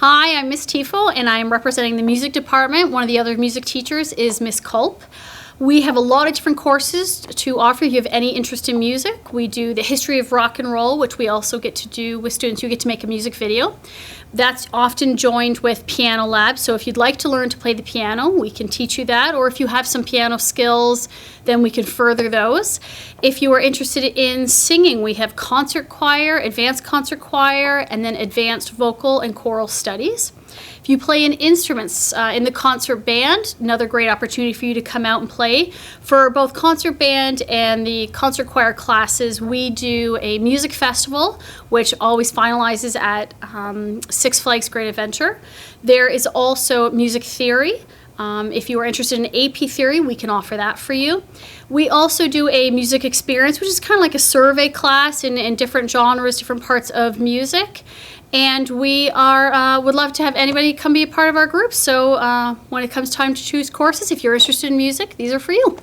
Hi, I'm Miss Tifo, and I'm representing the music department. One of the other music teachers is Miss Culp. We have a lot of different courses to offer if you have any interest in music. We do the history of rock and roll, which we also get to do with students who get to make a music video. That's often joined with piano lab, so if you'd like to learn to play the piano, we can teach you that, or if you have some piano skills, then we can further those. If you are interested in singing, we have concert choir, advanced concert choir, and then advanced vocal and choral studies. If you play in instruments in the concert band, another great opportunity for you to come out and play. For both concert band and the concert choir classes, we do a music festival, which always finalizes at Six Flags Great Adventure. There is also music theory. If you are interested in AP theory, we can offer that for you. We also do a music experience, which is kind of like a survey class in different genres, different parts of music. And we would love to have anybody come be a part of our group. So when it comes time to choose courses, if you're interested in music, these are for you.